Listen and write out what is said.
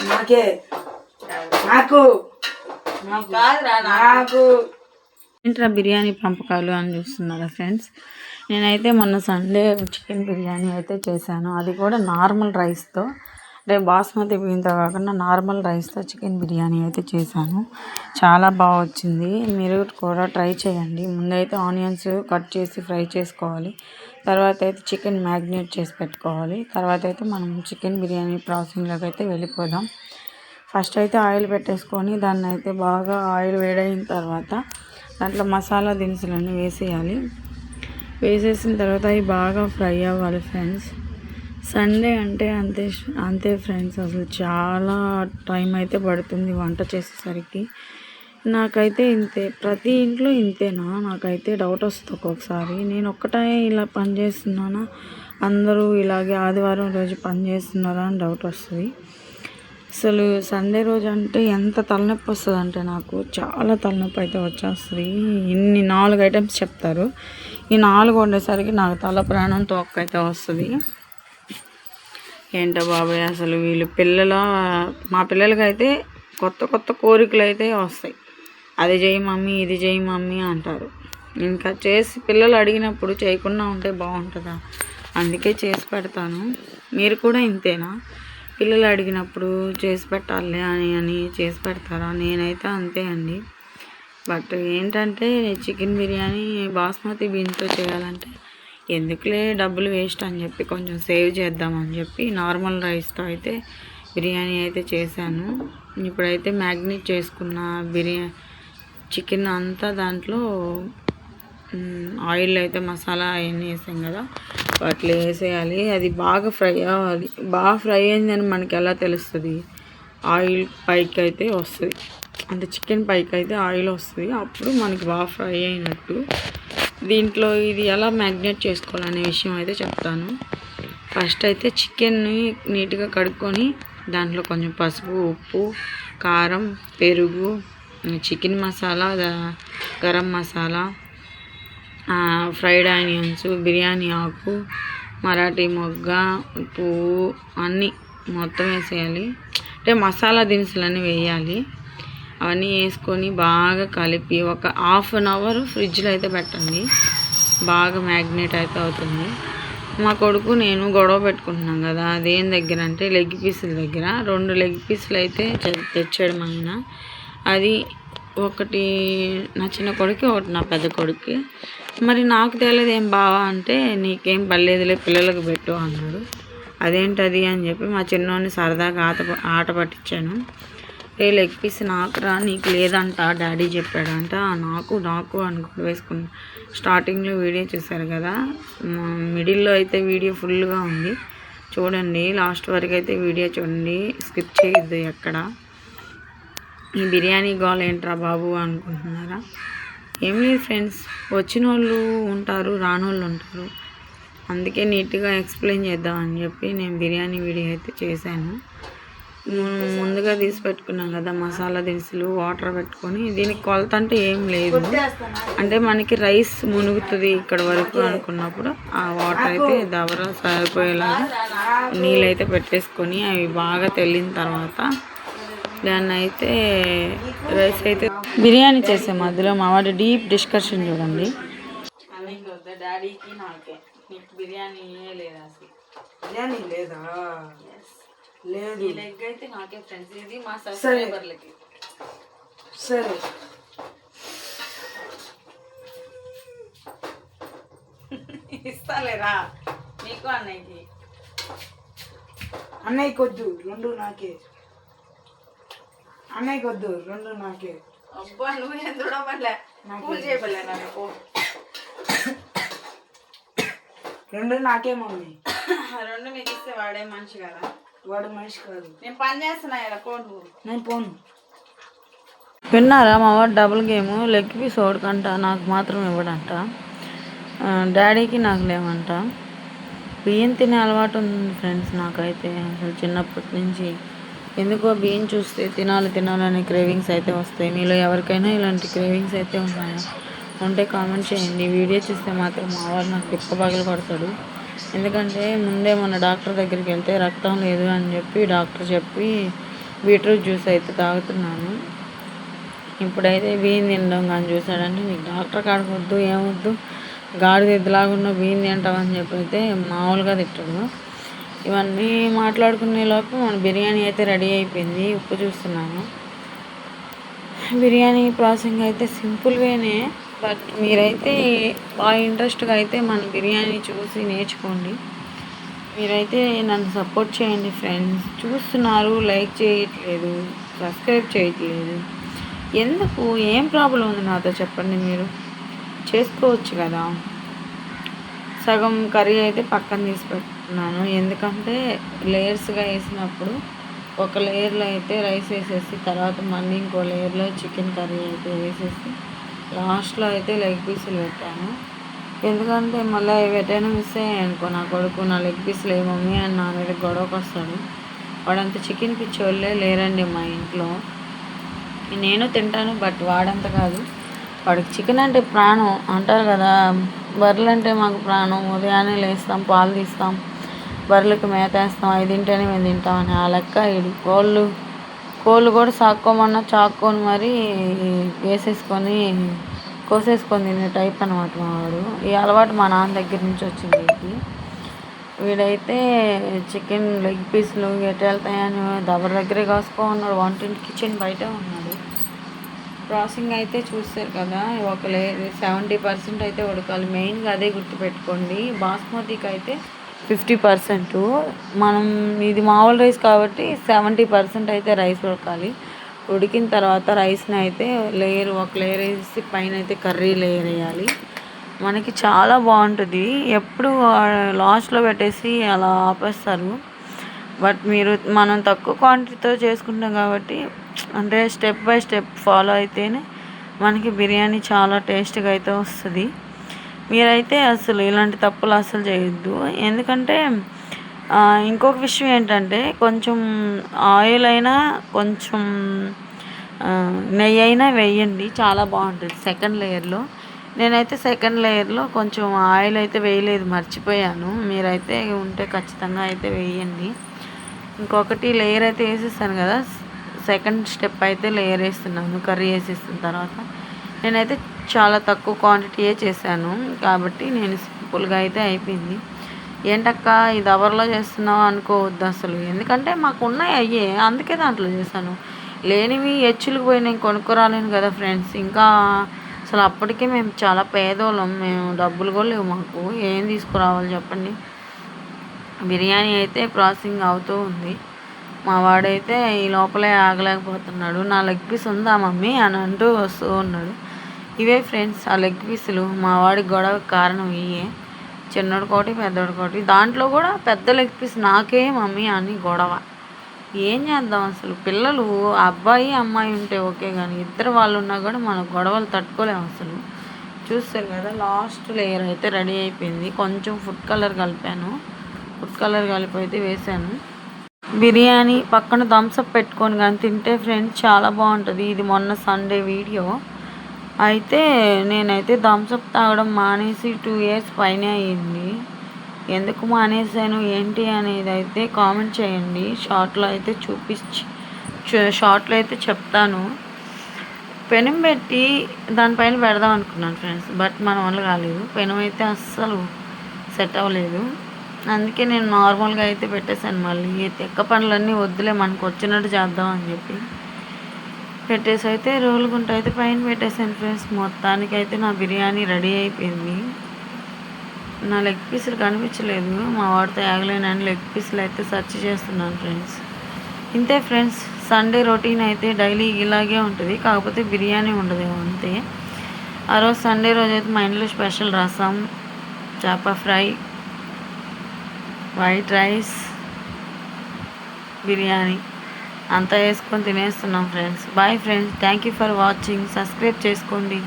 నాకే నాకు నాకు ఏంట్రా బిర్యానీ పంపకాలు అని చూస్తున్నారా ఫ్రెండ్స్. నేనైతే మొన్న సండే చికెన్ బిర్యానీ అయితే చేశాను. అది కూడా నార్మల్ రైస్తో, అంటే బాస్మతి బియ్యంతో కాకుండా నార్మల్ రైస్తో చికెన్ బిర్యానీ అయితే చేశాను. చాలా బాగా వచ్చింది. మీరు కూడా ట్రై చేయండి. ముందైతే ఆనియన్స్ కట్ చేసి ఫ్రై చేసుకోవాలి. తర్వాత అయితే చికెన్ మ్యాగ్నేట్ చేసి పెట్టుకోవాలి. తర్వాత అయితే మనం చికెన్ బిర్యానీ ప్రాసెసింగ్లోకి అయితే వెళ్ళిపోదాం. ఫస్ట్ అయితే ఆయిల్ పెట్టేసుకొని దాన్ని అయితే బాగా ఆయిల్ వేడైన తర్వాత దాంట్లో మసాలా దినుసులన్నీ వేసేయాలి. వేసేసిన తర్వాత అవి బాగా ఫ్రై అవ్వాలి ఫ్రెండ్స్. సండే అంటే అంతే ఫ్రెండ్స్. అసలు చాలా టైం అయితే పడుతుంది వంట చేసేసరికి. నాకైతే ఇంతే, ప్రతి ఇంట్లో ఇంతేనా? నాకైతే డౌట్ వస్తుంది ఒక్కొక్కసారి. నేను ఒక్కటే ఇలా పని చేస్తున్నానా, అందరూ ఇలాగే ఆదివారం రోజు పని చేస్తున్నారా అని డౌట్ వస్తుంది. అసలు సండే రోజు అంటే ఎంత తలనొప్పి వస్తుంది అంటే నాకు చాలా తలనొప్పి అయితే వచ్చేస్తుంది. ఇన్ని 4 ఐటమ్స్ చెప్తారు. ఈ 4 వండేసరికి నాకు తల ప్రాణం తోకైతే వస్తుంది. ఏంటో బాబాయ్ అసలు వీళ్ళు మా పిల్లలకైతే కొత్త కొత్త కోరికలు అయితే వస్తాయి. అది చేయి మమ్మీ, ఇది చేయి మమ్మీ అంటారు. ఇంకా చేసి పిల్లలు అడిగినప్పుడు చేయకుండా ఉంటే బాగుంటుందా? అందుకే చేసి పెడతాను. మీరు కూడా ఇంతేనా? పిల్లలు అడిగినప్పుడు చేసి పెట్టాలి అని చేసి పెడతారా? నేనైతే అంతే అండి. బట్ ఏంటంటే చికెన్ బిర్యానీ బాస్మతి బియ్యంతో చేయాలంటే ఎందుకులే డబ్బులు వేస్ట్ అని చెప్పి కొంచెం సేవ్ చేద్దామని చెప్పి నార్మల్ రైస్తో అయితే బిర్యానీ అయితే చేశాను. ఇప్పుడైతే మ్యాగ్నేట్ చేసుకున్న చికెన్ అంతా దాంట్లో ఆయిల్ అయితే మసాలా అవన్నీ వేసాం కదా, వాటిలో వేసేయాలి. అది బాగా ఫ్రై అవ్వాలి. బాగా ఫ్రై అయిందని మనకి ఎలా తెలుస్తుంది? ఆయిల్ పైకి అయితే వస్తుంది, అంటే చికెన్ పైకి అయితే ఆయిల్ వస్తుంది. అప్పుడు మనకి బాగా ఫ్రై అయినట్టు. దీంట్లో ఇది ఎలా మ్యాగ్నేట్ చేసుకోవాలనే విషయం అయితే చెప్తాను. ఫస్ట్ అయితే చికెన్ని నీట్గా కడుక్కొని దాంట్లో కొంచెం పసుపు, ఉప్పు, కారం, పెరుగు, chicken masala, garam masala, fried onions, biryani ఆకు, మరాఠీ మొగ్గ, పువ్వు అన్నీ మొత్తం వేసేయాలి. అంటే మసాలా దినుసులన్నీ వేయాలి. అవన్నీ వేసుకొని బాగా కలిపి ఒక 1/2 అవర్ ఫ్రిడ్జ్లో అయితే పెట్టండి. బాగా మ్యాగ్నేట్ అయితే అవుతుంది. మా కొడుకు నేను గొడవ పెట్టుకుంటున్నాం కదా, అదేం దగ్గర అంటే లెగ్ పీసుల దగ్గర 2 లెగ్ పీసులు అయితే తెచ్చాడు మా ఆయన. అది ఒకటి నా చిన్న కొడుకు, ఒకటి నా పెద్ద కొడుకు. మరి నాకు తెలియదు ఏం బావా అంటే, నీకేం పర్లేదులే పిల్లలకు పెట్టు అన్నాడు. అదేంటది అని చెప్పి మా చిన్నోడిని సరదాగా ఆట పట్టించాను. లెగ్ పీస్ నాకురా, నీకు లేదంట డాడీ చెప్పాడంట. నాకు అనుకుంటూ వేసుకున్నాను. స్టార్టింగ్లో వీడియో చూశారు కదా, మిడిల్లో అయితే వీడియో ఫుల్గా ఉంది చూడండి. లాస్ట్ వరకు అయితే వీడియో చూడండి, స్కిప్ చేయొద్దు ఎక్కడ. ఈ బిర్యానీ గోల్ ఏంట్రా బాబు అనుకుంటున్నారా? ఏం లేదు ఫ్రెండ్స్, వచ్చిన వాళ్ళు ఉంటారు, రానోళ్ళు ఉంటారు. అందుకే నీట్గా ఎక్స్ప్లెయిన్ చేద్దామని చెప్పి నేను బిర్యానీ వీడియో అయితే చేశాను. ముందుగా తీసి పెట్టుకున్నాం కదా మసాలా దినుసులు, వాటర్ పెట్టుకొని, దీనికి కొలత అంటే ఏం లేదు. అంటే మనకి రైస్ మునుగుతుంది ఇక్కడ వరకు అనుకున్నప్పుడు ఆ వాటర్ అయితే దబర సరిపోయేలాగా నీళ్ళైతే పెట్టేసుకొని అవి బాగా తెల్లిన తర్వాత దాన్ని అయితే రైస్ అయితే బిర్యానీ చేసే మధ్యలో మా వాడి డీప్ డిస్కషన్ చూడండి. డాడీకి నాకే నీకు బిర్యానీ లేదా? అసలు బిర్యానీ లేదా? లేదు. ఈ లెగ్ అయితే నాకే ఫ్రెండ్స్, ఇది మా సబ్స్క్రైబర్లకి. సరే ఇస్తాలేరా నీకు అన్నయ్యకి. అన్నయ్యకి వద్దు, 2 నాకే. అన్నయ్యకి వద్దు, 2 నాకే. అబ్బా నువ్వు ఏం చూడబడలే, పూజ చేయబడలే నాకు. 2 నాకే మమ్మీ. 2 మీకు ఇస్తే వాడే మనిషి కదా? వాడు మనిషి కాదు. నేను పని చేస్తున్నా కదా, పోను. నేను పోను. విన్నారా మా వాడు డబుల్ గేమ్. లెగ్ పీస్ ఓడకంట, నాకు మాత్రం ఇవ్వడంట. డాడీకి నాకు లేవంట. బియ్యం తినే అలవాటు ఉంది ఫ్రెండ్స్ నాకైతే. అసలు చిన్నప్పటి నుంచి ఎందుకో బియ్యం చూస్తే తినాలనే క్రేవింగ్స్ అయితే వస్తాయి. మీలో ఎవరికైనా ఇలాంటి క్రేవింగ్స్ అయితే ఉన్నాయా? ఉంటే కామెంట్ చేయండి. వీడియో చూస్తే మాత్రం మా వాడు నాకు తిప్ప పగలు పడతాడు. ఎందుకంటే ముందే మన డాక్టర్ దగ్గరికి వెళ్తే రక్తం లేదు అని చెప్పి డాక్టర్ చెప్పి బీట్రూట్ జ్యూస్ అయితే తాగుతున్నాను. ఇప్పుడైతే బియ్యం తినడం కానీ చూసాడంటే నీకు డాక్టర్ కాడికి వద్దు ఏమొద్దు గాడిద ఎద్దులాగున్న బియ్యం తింటామని చెప్పి అయితే మామూలుగా తిట్టాడు. ఇవన్నీ మాట్లాడుకునే లోపు మన బిర్యానీ అయితే రెడీ అయిపోయింది. ఉప్పు చూస్తున్నాను. బిర్యానీ ప్రాసెసింగ్ అయితే సింపుల్గానే, బట్ మీరైతే బాగా ఇంట్రెస్ట్గా అయితే మన బిర్యానీ చూసి నేర్చుకోండి. మీరైతే నన్ను సపోర్ట్ చేయండి ఫ్రెండ్స్. చూస్తున్నారు, లైక్ చేయట్లేదు, సబ్స్క్రైబ్ చేయట్లేదు. ఎందుకు? ఏం ప్రాబ్లం ఉంది నాతో చెప్పండి. మీరు చేసుకోవచ్చు కదా. సగం కర్రీ అయితే పక్కన తీసి పెట్టుకున్నాను. ఎందుకంటే లేయర్స్గా వేసినప్పుడు ఒక లేయర్లో అయితే రైస్ వేసేసి తర్వాత మళ్ళీ ఇంకో లేయర్లో చికెన్ కర్రీ అయితే వేసేసి లాస్ట్లో అయితే లెగ్ పీసులు పెట్టాను. ఎందుకంటే మళ్ళీ ఎటైనా మిస్ అయ్యాయి అనుకో నా కొడుకు నా లెగ్ పీసులు ఏ మమ్మీ అని నా మీద గొడవకు వస్తాడు. వాడంత చికెన్ పిచ్చి వాళ్ళే లేరండి మా ఇంట్లో. నేను తింటాను, బట్ వాడంత కాదు. వాడికి చికెన్ అంటే ప్రాణం అంటారు కదా. బర్రెలు అంటే మాకు ప్రాణం. ఉదయాన్నే లేస్తాం, పాలు తీస్తాం, బర్రెలకు మేత వేస్తాం, అవి తింటేనే మేము తింటామని ఆ లెక్క. ఇది కోళ్ళు కూడా సాక్కోమన్నా చాక్కొని మరీ వేసేసుకొని కోసేసుకొని తినే టైప్ అనమాట మా వాడు. ఈ అలవాటు మా నాన్న దగ్గర నుంచి వచ్చింది. వీడైతే చికెన్ లెగ్ పీసులు ఎటు వెళ్తాయని దబర దగ్గరే కాసుకో ఉన్నాడు. వంటింటి కిచెన్ బయటే ఉన్నాడు. ప్రాసెసింగ్ అయితే చూస్తారు కదా. ఒక 70% అయితే ఉడకాలి. మెయిన్గా అదే గుర్తుపెట్టుకోండి. బాస్మతికి అయితే 50%. మనం ఇది మామూలు రైస్ కాబట్టి 70% అయితే రైస్ ఉడకాలి. ఉడికిన తర్వాత రైస్ని అయితే ఒక లేయర్ వేసి పైన అయితే కర్రీ లేయర్ వేయాలి. మనకి చాలా బాగుంటుంది. ఎప్పుడు లాస్ట్లో పెట్టేసి అలా ఆపేస్తారు. బట్ మనం తక్కువ క్వాంటిటీతో చేసుకుంటాం కాబట్టి అంటే స్టెప్ బై స్టెప్ ఫాలో అయితేనే మనకి బిర్యానీ చాలా టేస్ట్గా అయితే వస్తుంది. మీరైతే అసలు ఇలాంటి తప్పులు అసలు చేయొద్దు. ఎందుకంటే ఇంకొక విషయం ఏంటంటే కొంచెం ఆయిల్ అయినా కొంచెం నెయ్యి అయినా వేయండి, చాలా బాగుంటుంది. సెకండ్ లేయర్లో నేనైతే సెకండ్ లేయర్లో కొంచెం ఆయిల్ అయితే వేయలేదు, మర్చిపోయాను. మీరైతే ఉంటే ఖచ్చితంగా అయితే వేయండి. ఇంకొకటి లేయర్ అయితే వేసేస్తాను కదా. సెకండ్ స్టెప్ అయితే లేయర్ వేస్తున్నాను కర్రీ వేసేసిన తర్వాత. నేనైతే చాలా తక్కువ క్వాంటిటీయే చేశాను కాబట్టి నేను సింపుల్గా అయితే అయిపోయింది. ఏంటక్క ఇది అవర్లో చేస్తున్నావు అనుకోవద్దు అసలు. ఎందుకంటే మాకు ఉన్నాయి అయ్యే, అందుకే దాంట్లో చేశాను. లేనివి హెచ్చులకు పోయి నేను కొనుక్కోరాలేను కదా ఫ్రెండ్స్. ఇంకా అసలు అప్పటికే మేము చాలా పేదోళ్ళం. మేము డబ్బులు కూడా లేవు మాకు. ఏం తీసుకురావాలి చెప్పండి. బిర్యానీ అయితే ప్రాసెసింగ్ అవుతూ ఉంది. మా వాడైతే ఈ లోపలే ఆగలేకపోతున్నాడు. నా లెగ్ పీస్ ఉందా మమ్మీ అని అంటూ వస్తూ ఉన్నాడు. ఇవే ఫ్రెండ్స్ ఆ లెగ్ పీసులు. మా వాడి గొడవకి కారణం ఇవే. చిన్నోడు కోటి పెద్దోడు కోటి. దాంట్లో కూడా పెద్ద లెగ్ పీస్ నాకే మమ్మీ అని గొడవ. ఏం చేద్దాం అసలు. పిల్లలు అబ్బాయి అమ్మాయి ఉంటే ఓకే, కానీ ఇద్దరు వాళ్ళు ఉన్నా కూడా మన గొడవలు తట్టుకోలేము అసలు. చూస్తారు కదా లాస్ట్ లేయర్ అయితే రెడీ అయిపోయింది. కొంచెం ఫుడ్ కలర్ కలిపాను. ఫుడ్ కలర్ కలిపి అయితే వేసాను. బిర్యానీ పక్కన థమ్స్అప్ పెట్టుకొని కానీ తింటే ఫ్రెండ్స్ చాలా బాగుంటుంది. ఇది మొన్న సండే వీడియో అయితే నేనైతే థమ్స్అప్ తాగడం మానేసి 2 years పైనే అయ్యింది. ఎందుకు మానేసాను ఏంటి అనేది అయితే కామెంట్ చేయండి. షార్ట్లో అయితే చెప్తాను. పెనం పెట్టి దానిపైన పెడదాం అనుకున్నాను ఫ్రెండ్స్, బట్ మన వల్ల కాలేదు. పెనం అయితే అస్సలు సెట్ అవ్వలేదు. అందుకే నేను నార్మల్గా అయితే పెట్టేశాను. మళ్ళీ తెక్క పనులన్నీ వద్దులే, మనకు వచ్చినట్టు చేద్దాం అని చెప్పి పెట్టేసి అయితే రోలు గుంట అయితే పైన పెట్టేశాను ఫ్రెండ్స్. మొత్తానికైతే నా బిర్యానీ రెడీ అయిపోయింది. నా లెగ్ పీసులు కనిపించలేదు. మా వాడితో ఆగలేనని లెగ్ పీసులు అయితే సెర్చ్ చేస్తున్నాను ఫ్రెండ్స్. ఇంతే ఫ్రెండ్స్, సండే రొటీన్ అయితే డైలీ ఇలాగే ఉంటుంది. కాకపోతే బిర్యానీ ఉండదు అంతే. ఆ రోజు సండే రోజు అయితే మా ఇంట్లో స్పెషల్ రసం, చేప ఫ్రై, వైట్ రైస్, బిర్యానీ అంతా వేసుకొని తినేస్తున్నాం friends. Bye friends, thank you for watching. Subscribe చేసుకోండి.